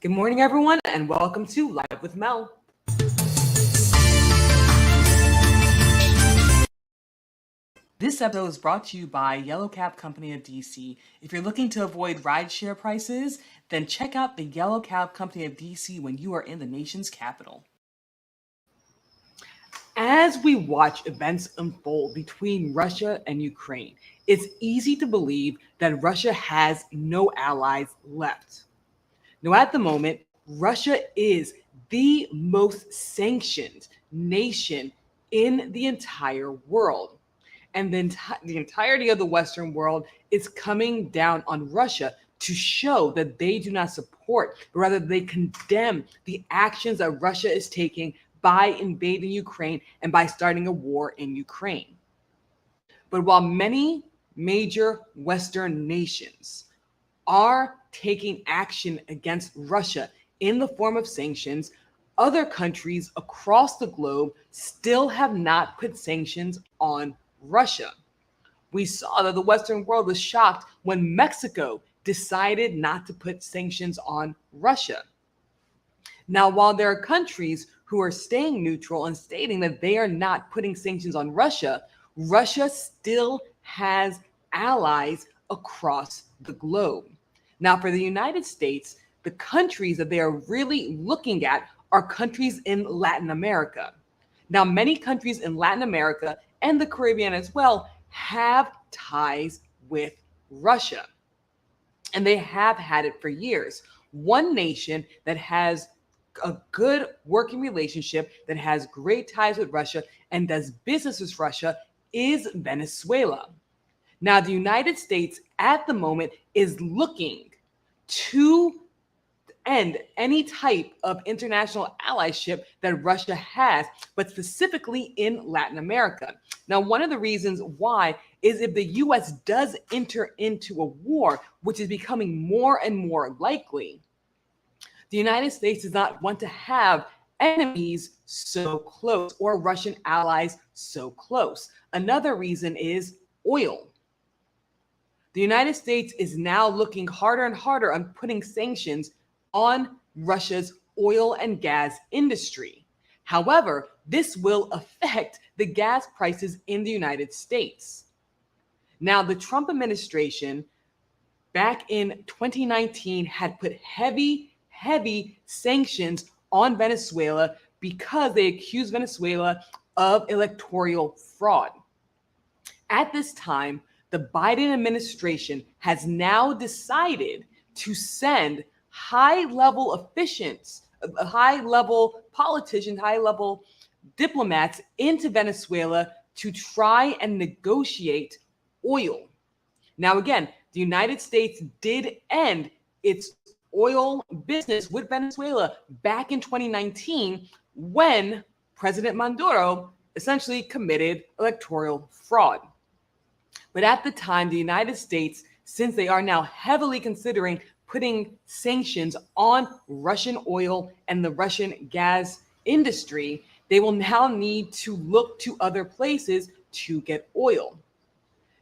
Good morning, everyone, and welcome to Live with Mel. This episode is brought to you by Yellow Cab Company of DC. If you're looking to avoid rideshare prices, then check out the Yellow Cab Company of DC when you are in the nation's capital. As we watch events unfold between Russia and Ukraine, it's easy to believe that Russia has no allies left. Now, at the moment, Russia is the most sanctioned nation in the entire world. And the entirety of the Western world is coming down on Russia to show that they do not support, but rather they condemn the actions that Russia is taking by invading Ukraine and by starting a war in Ukraine. But while many major Western nations are taking action against Russia in the form of sanctions, other countries across the globe still have not put sanctions on Russia. We saw that the Western world was shocked when Mexico decided not to put sanctions on Russia. Now, while there are countries who are staying neutral and stating that they are not putting sanctions on Russia, Russia still has allies across the globe. Now, for the United States, the countries that they are really looking at are countries in Latin America. Now, many countries in Latin America and the Caribbean as well have ties with Russia, and they have had it for years. One nation that has a good working relationship, that has great ties with Russia and does business with Russia is Venezuela. Now, the United States at the moment is looking to end any type of international allyship that Russia has, but specifically in Latin America. Now, one of the reasons why is if the U.S. does enter into a war, which is becoming more and more likely, the United States does not want to have enemies so close or Russian allies so close. Another reason is oil. The United States is now looking harder and harder on putting sanctions on Russia's oil and gas industry. However, this will affect the gas prices in the United States. Now, the Trump administration back in 2019 had put heavy sanctions on Venezuela because they accused Venezuela of electoral fraud. At this time, the Biden administration has now decided to send high-level officials, high-level politicians, high-level diplomats into Venezuela to try and negotiate oil. Now, again, the United States did end its oil business with Venezuela back in 2019 when President Maduro essentially committed electoral fraud. But at the time, the United States, since they are now heavily considering putting sanctions on Russian oil and the Russian gas industry, they will now need to look to other places to get oil.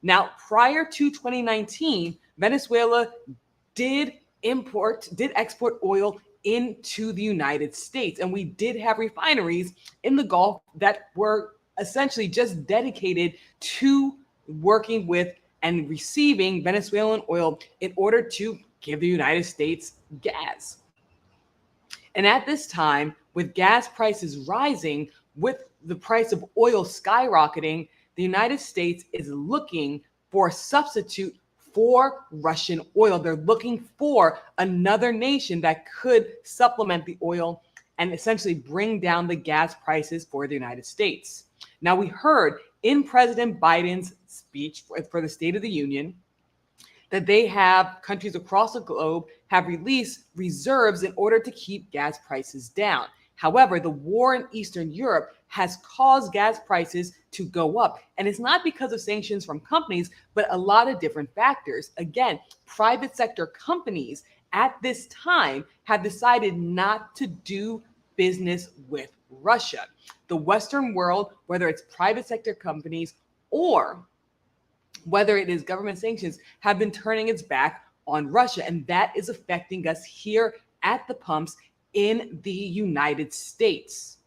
Now, prior to 2019, Venezuela did export oil into the United States, and we did have refineries in the Gulf that were essentially just dedicated to working with and receiving Venezuelan oil in order to give the United States gas. And at this time, with gas prices rising, with the price of oil skyrocketing, the United States is looking for a substitute for Russian oil. They're looking for another nation that could supplement the oil and essentially bring down the gas prices for the United States. Now, we heard in President Biden's speech for the State of the Union that they have countries across the globe have released reserves in order to keep gas prices down. However, the war in Eastern Europe has caused gas prices to go up. And it's not because of sanctions from companies, but a lot of different factors. Again, private sector companies at this time have decided not to do business with Russia. The Western world, whether it's private sector companies or whether it is government sanctions, have been turning its back on Russia. And that is affecting us here at the pumps in the United States.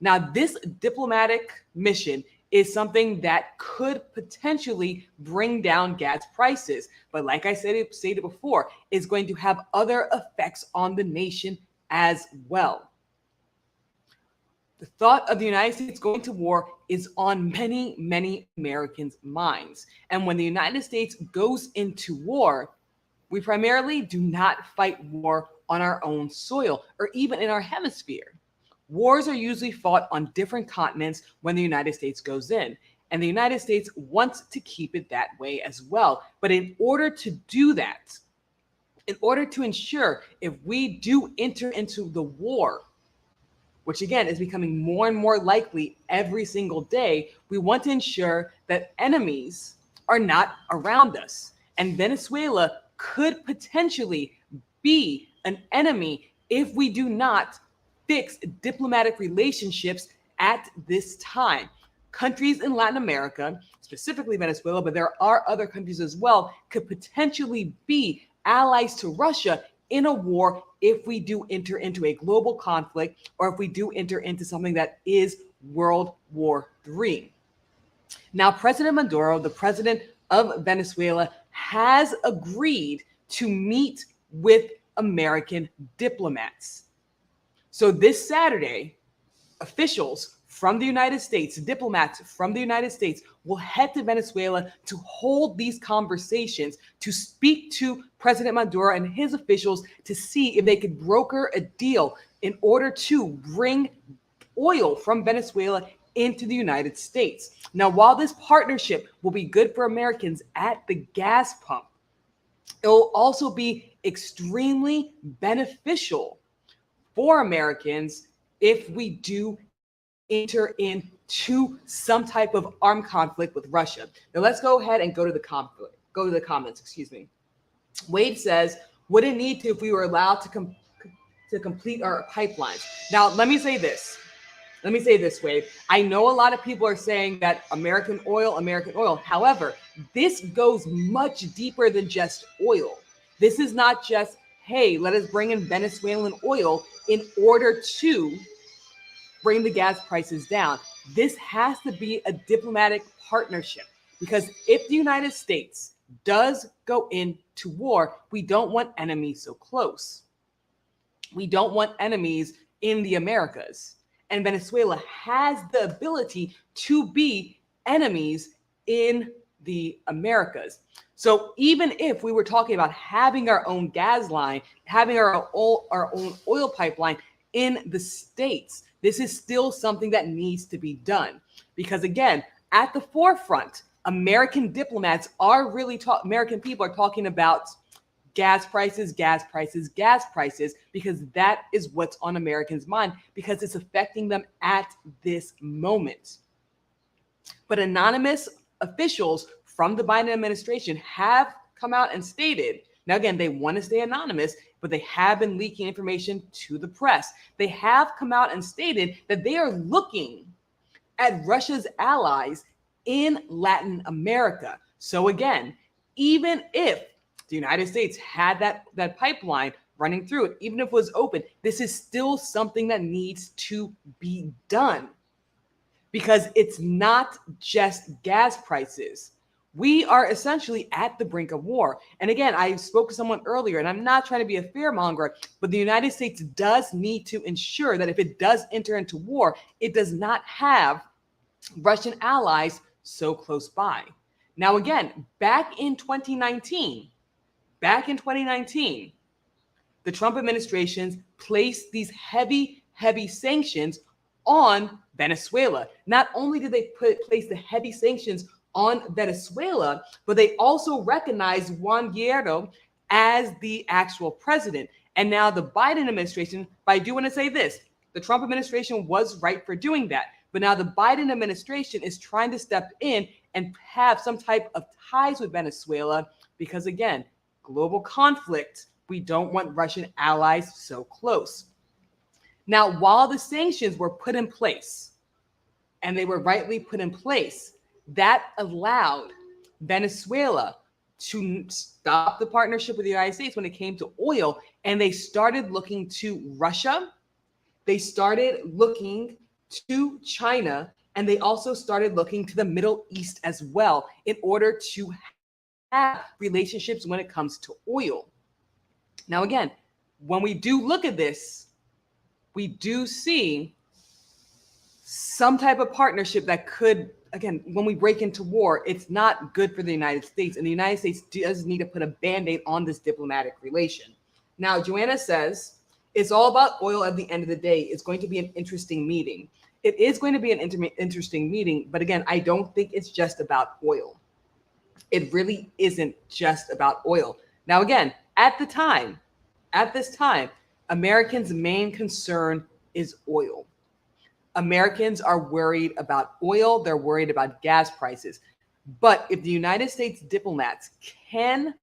Now, this diplomatic mission is something that could potentially bring down gas prices. But like I stated before, it's going to have other effects on the nation as well. The thought of the United States going to war is on many, many Americans' minds. And when the United States goes into war, we primarily do not fight war on our own soil or even in our hemisphere. Wars are usually fought on different continents when the United States goes in. And the United States wants to keep it that way as well. But in order to do that, in order to ensure if we do enter into the war, which again is becoming more and more likely every single day, we want to ensure that enemies are not around us. And Venezuela could potentially be an enemy if we do not fix diplomatic relationships at this time. Countries in Latin America, specifically Venezuela, but there are other countries as well, could potentially be allies to Russia in a war if we do enter into a global conflict or if we do enter into something that is World War III. Now, President Maduro, the president of Venezuela, has agreed to meet with American diplomats. So this Saturday, officials from the United States, diplomats from the United States, will head to Venezuela to hold these conversations, to speak to President Maduro and his officials to see if they could broker a deal in order to bring oil from Venezuela into the United States. Now, while this partnership will be good for Americans at the gas pump, it will also be extremely beneficial for Americans if we do enter into some type of armed conflict with Russia. Now let's go ahead and go to the comments, excuse me. Wade says, would it need to if we were allowed to complete our pipelines? Now, let me say this, Wade. I know a lot of people are saying that American oil. However, this goes much deeper than just oil. This is not just, hey, let us bring in Venezuelan oil in order to bring the gas prices down. This has to be a diplomatic partnership, because if the United States does go into war, we don't want enemies so close. We don't want enemies in the Americas. And Venezuela has the ability to be enemies in the Americas. So even if we were talking about having our own gas line, having our own oil pipeline in the States, this is still something that needs to be done. Because again, at the forefront, American diplomats are really American people are talking about gas prices, because that is what's on Americans' mind, because it's affecting them at this moment. But anonymous officials from the Biden administration have come out and stated, now again, they want to stay anonymous, but they have been leaking information to the press. They have come out and stated that they are looking at Russia's allies in Latin America. So again, even if the United States had that pipeline running through it, even if it was open, this is still something that needs to be done, because it's not just gas prices. We are essentially at the brink of war. And again, I spoke to someone earlier, and I'm not trying to be a fearmonger, but the United States does need to ensure that if it does enter into war, it does not have Russian allies so close by. Now, again, back in 2019, the Trump administration placed these heavy sanctions on Venezuela. Not only did they place the heavy sanctions on Venezuela, but they also recognized Juan Guaido as the actual president. And now the Biden administration, but I do want to say this, the Trump administration was right for doing that. But now the Biden administration is trying to step in and have some type of ties with Venezuela, because again, global conflict, we don't want Russian allies so close. Now, while the sanctions were put in place, and they were rightly put in place, that allowed Venezuela to stop the partnership with the United States when it came to oil, and they started looking to Russia. They started looking to China, and they also started looking to the Middle East as well in order to have relationships when it comes to oil. Now, again, when we do look at this, we do see some type of partnership that could, again, when we break into war, it's not good for the United States. And the United States does need to put a Band-Aid on this diplomatic relation. Now, Joanna says, it's all about oil at the end of the day. It's going to be an interesting meeting. It is going to be an interesting meeting. But again, I don't think it's just about oil. It really isn't just about oil. Now, again, at this time, Americans' main concern is oil. Americans are worried about oil. They're worried about gas prices. But if the United States diplomats can,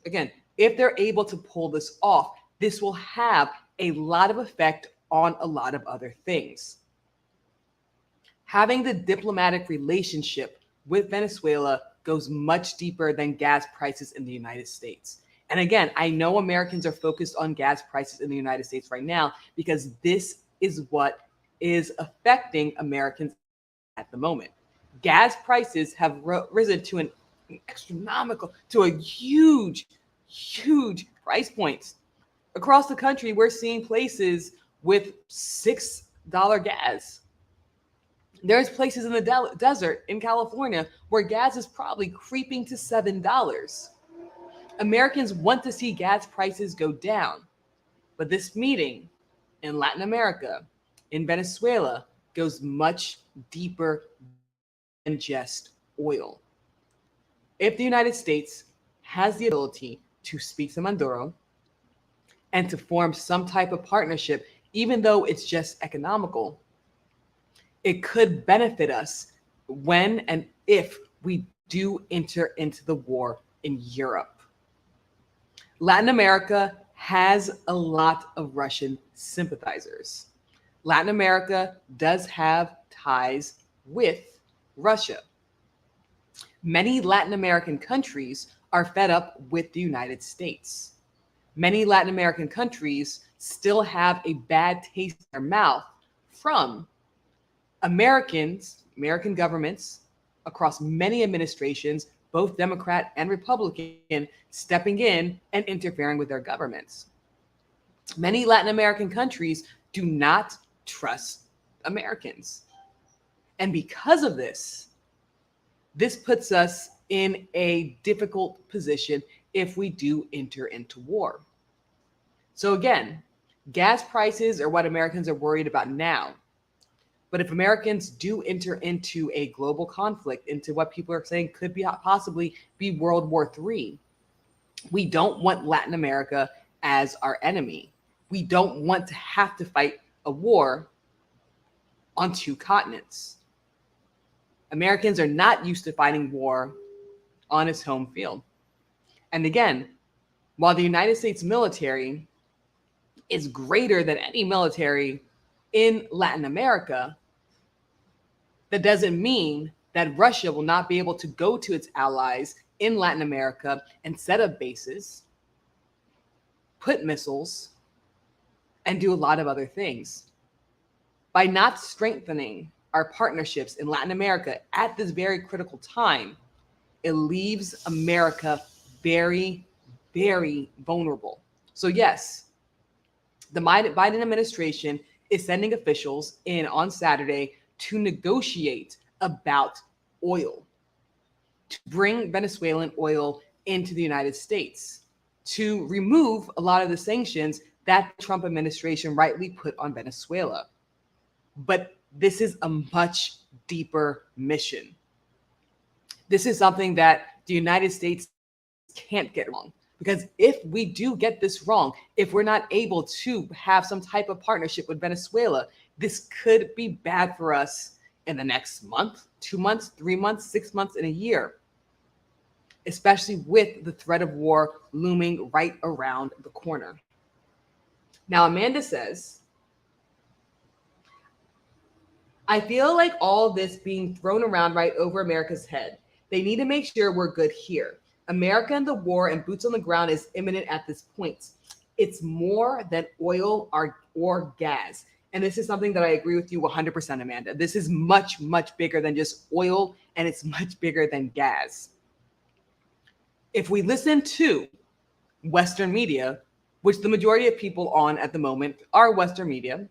again, if they're able to pull this off, this will have a lot of effect on a lot of other things. Having the diplomatic relationship with Venezuela goes much deeper than gas prices in the United States. And again, I know Americans are focused on gas prices in the United States right now because this is what is affecting Americans at the moment. Gas prices have risen to an astronomical, to a huge price point. Across the country, we're seeing places with $6 gas. There's places in the desert in California where gas is probably creeping to $7. Americans want to see gas prices go down, but this meeting in Latin America, in Venezuela, goes much deeper than just oil. If the United States has the ability to speak to Maduro and to form some type of partnership, even though it's just economical, it could benefit us when and if we do enter into the war in Europe. Latin America has a lot of Russian sympathizers. Latin America does have ties with Russia. Many Latin American countries are fed up with the United States. Many Latin American countries still have a bad taste in their mouth from American governments across many administrations, both Democrat and Republican, stepping in and interfering with their governments. Many Latin American countries do not trust Americans. And because of this, this puts us in a difficult position if we do enter into war. So again, gas prices are what Americans are worried about now. But if Americans do enter into a global conflict, into what people are saying could be possibly be World War III, we don't want Latin America as our enemy. We don't want to have to fight a war on two continents. Americans are not used to fighting war on its home field. And again, while the United States military is greater than any military in Latin America, that doesn't mean that Russia will not be able to go to its allies in Latin America and set up bases, put missiles, and do a lot of other things. By not strengthening our partnerships in Latin America at this very critical time, it leaves America very, very vulnerable. So yes, the Biden administration is sending officials in on Saturday to negotiate about oil, to bring Venezuelan oil into the United States, to remove a lot of the sanctions that the Trump administration rightly put on Venezuela. But this is a much deeper mission. This is something that the United States can't get wrong. Because if we do get this wrong, if we're not able to have some type of partnership with Venezuela, this could be bad for us in the next month, 2 months, 3 months, 6 months, and a year, especially with the threat of war looming right around the corner. Now, Amanda says, I feel like all this being thrown around right over America's head. They need to make sure we're good here. America and the war and boots on the ground is imminent at this point. It's more than oil or gas. And this is something that I agree with you 100%, Amanda. This is much, much bigger than just oil, and it's much bigger than gas. If we listen to Western media, which the majority of people on at the moment are Western media,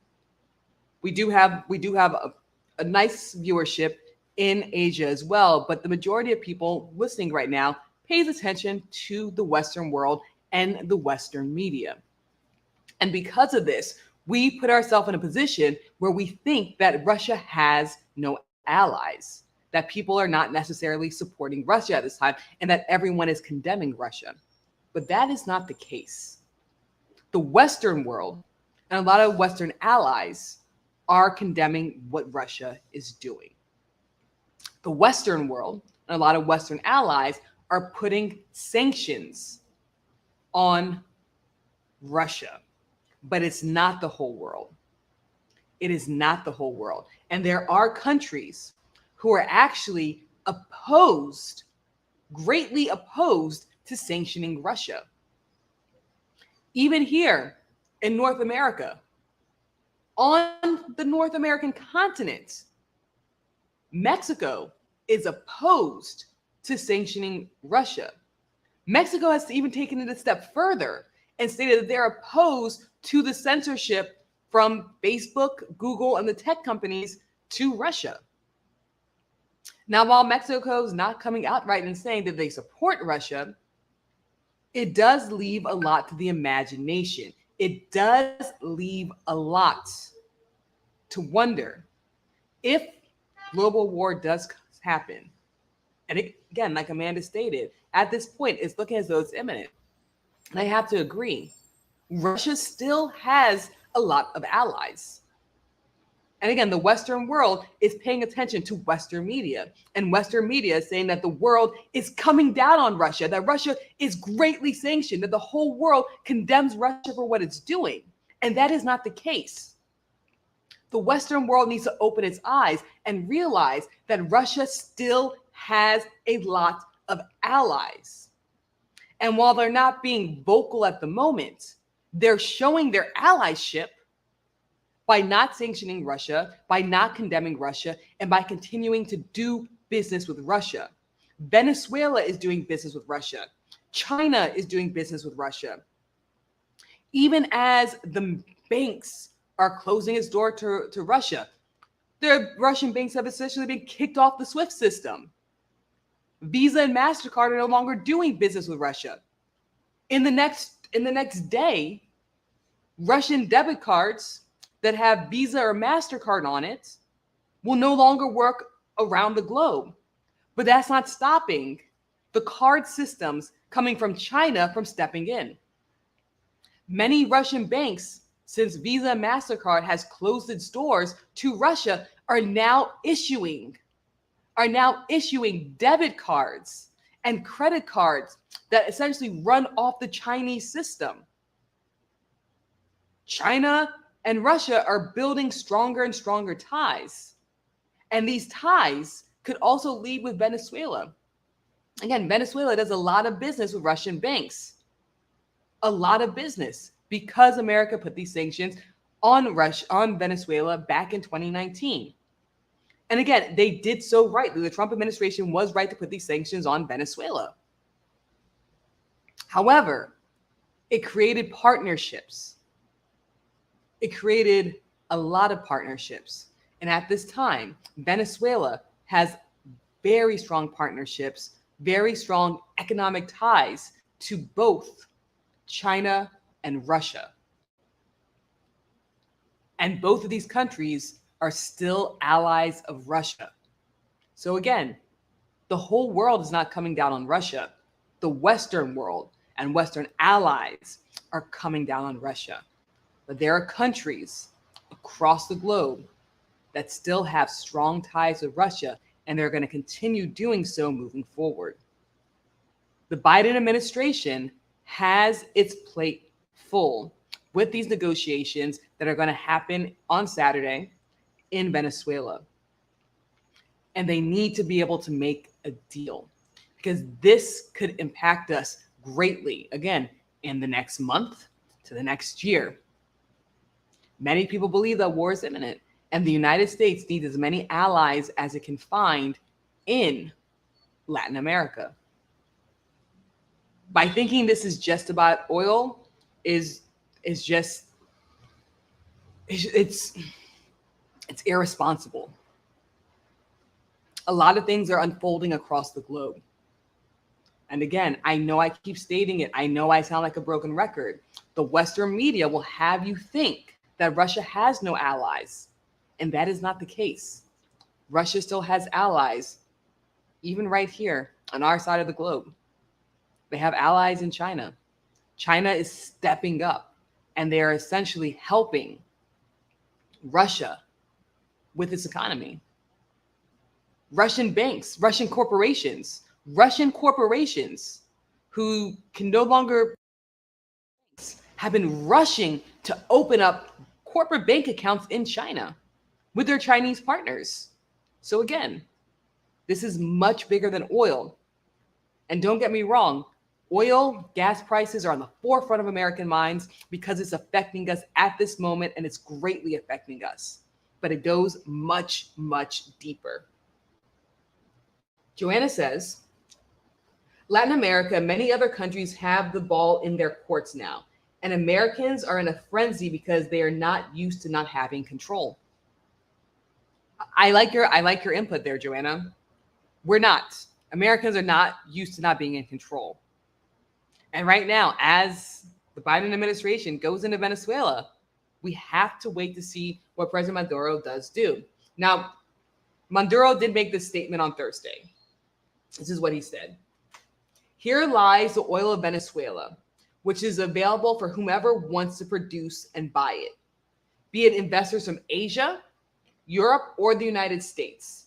we do have a nice viewership in Asia as well, but the majority of people listening right now pays attention to the Western world and the Western media. And because of this, we put ourselves in a position where we think that Russia has no allies, that people are not necessarily supporting Russia at this time, and that everyone is condemning Russia. But that is not the case. The Western world and a lot of Western allies are condemning what Russia is doing. The Western world and a lot of Western allies are putting sanctions on Russia, but it's not the whole world. It is not the whole world. And there are countries who are actually opposed, greatly opposed to sanctioning Russia. Even here in North America, on the North American continent, Mexico is opposed to sanctioning Russia. Mexico has even taken it a step further and stated that they're opposed to the censorship from Facebook, Google, and the tech companies to Russia. Now, while Mexico is not coming outright and saying that they support Russia, it does leave a lot to the imagination. It does leave a lot to wonder if global war does happen. And again, like Amanda stated, at this point, it's looking as though it's imminent. And I have to agree, Russia still has a lot of allies. And again, the Western world is paying attention to Western media. And Western media is saying that the world is coming down on Russia, that Russia is greatly sanctioned, that the whole world condemns Russia for what it's doing. And that is not the case. The Western world needs to open its eyes and realize that Russia still has a lot of allies. And while they're not being vocal at the moment, they're showing their allyship by not sanctioning Russia, by not condemning Russia, and by continuing to do business with Russia. Venezuela is doing business with Russia. China is doing business with Russia. Even as the banks are closing its door to Russia, the Russian banks have essentially been kicked off the SWIFT system. Visa and MasterCard are no longer doing business with Russia. In the next day, Russian debit cards that have Visa or MasterCard on it will no longer work around the globe. But that's not stopping the card systems coming from China from stepping in. Many Russian banks, since Visa and MasterCard has closed its doors to Russia, are now issuing debit cards and credit cards that essentially run off the Chinese system. China and Russia are building stronger and stronger ties. And these ties could also lead with Venezuela. Again, Venezuela does a lot of business with Russian banks. A lot of business, because America put these sanctions on Venezuela back in 2019. And again, they did so rightly. The Trump administration was right to put these sanctions on Venezuela. However, it created partnerships. It created a lot of partnerships. And at this time, Venezuela has very strong partnerships, very strong economic ties to both China and Russia. And both of these countries are still allies of Russia. So again, the whole world is not coming down on Russia. The Western world and Western allies are coming down on Russia. But there are countries across the globe that still have strong ties with Russia, and they're going to continue doing so moving forward. The Biden administration has its plate full with these negotiations that are going to happen on Saturday in Venezuela. And they need to be able to make a deal. because this could impact us greatly, again, in the next month to the next year. Many people believe that war is imminent, and the United States needs as many allies as it can find in Latin America. By thinking this is just about oil is just it's irresponsible. A lot of things are unfolding across the globe. And again, I know I keep stating it. I know I sound like a broken record. The Western media will have you think that Russia has no allies. And that is not the case. Russia still has allies, even right here on our side of the globe. They have allies in China. China is stepping up, and they are essentially helping Russia with its economy. Russian banks, Russian corporations who can no longer have been rushing to open up corporate bank accounts in China with their Chinese partners. So again, this is much bigger than oil. And don't get me wrong, oil, gas prices are on the forefront of American minds because it's affecting us at this moment, and it's greatly affecting us. But it goes much, much deeper. Joanna says, Latin America and many other countries have the ball in their courts now, and Americans are in a frenzy because they are not used to not having control. I like your input there, Joanna. We're not. Americans are not used to not being in control. And right now, as the Biden administration goes into Venezuela, we have to wait to see what President Maduro does do. Now, Maduro did make this statement on Thursday. This is what he said. Here lies the oil of Venezuela, which is available for whomever wants to produce and buy it, be it investors from Asia, Europe, or the United States.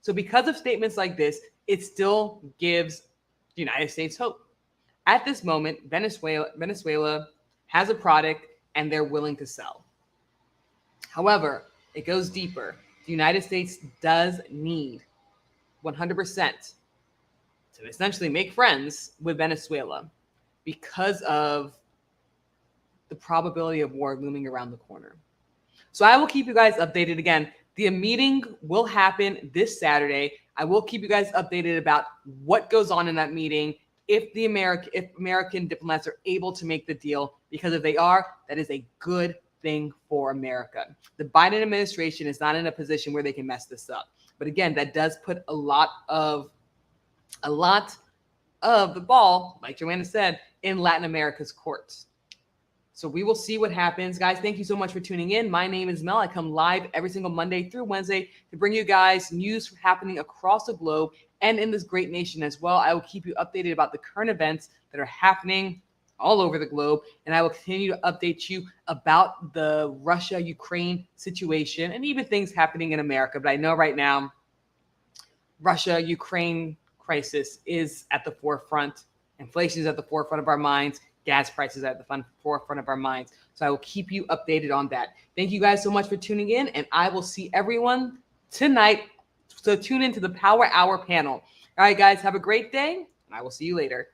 So because of statements like this, it still gives the United States hope. At this moment, Venezuela has a product and they're willing to sell. However, it goes deeper. The United States does need 100% to essentially make friends with Venezuela because of the probability of war looming around the corner. So I will keep you guys updated. Again, the meeting will happen this Saturday. I will keep you guys updated about what goes on in that meeting, if American diplomats are able to make the deal, because if they are, that is a good thing for America. The Biden administration is not in a position where they can mess this up. But again, that does put a lot of the ball, like Joanna said, in Latin America's courts. So we will see what happens. Guys, thank you so much for tuning in. My name is Mel. I come live every single Monday through Wednesday to bring you guys news happening across the globe and in this great nation as well. I will keep you updated about the current events that are happening all over the globe, and I will continue to update you about the Russia-Ukraine situation and even things happening in America. But I know right now, Russia-Ukraine crisis is at the forefront. Inflation is at the forefront of our minds. Gas prices are at the forefront of our minds. So I will keep you updated on that. Thank you guys so much for tuning in, and I will see everyone tonight. So tune into the Power Hour panel. All right, guys, have a great day, and I will see you later.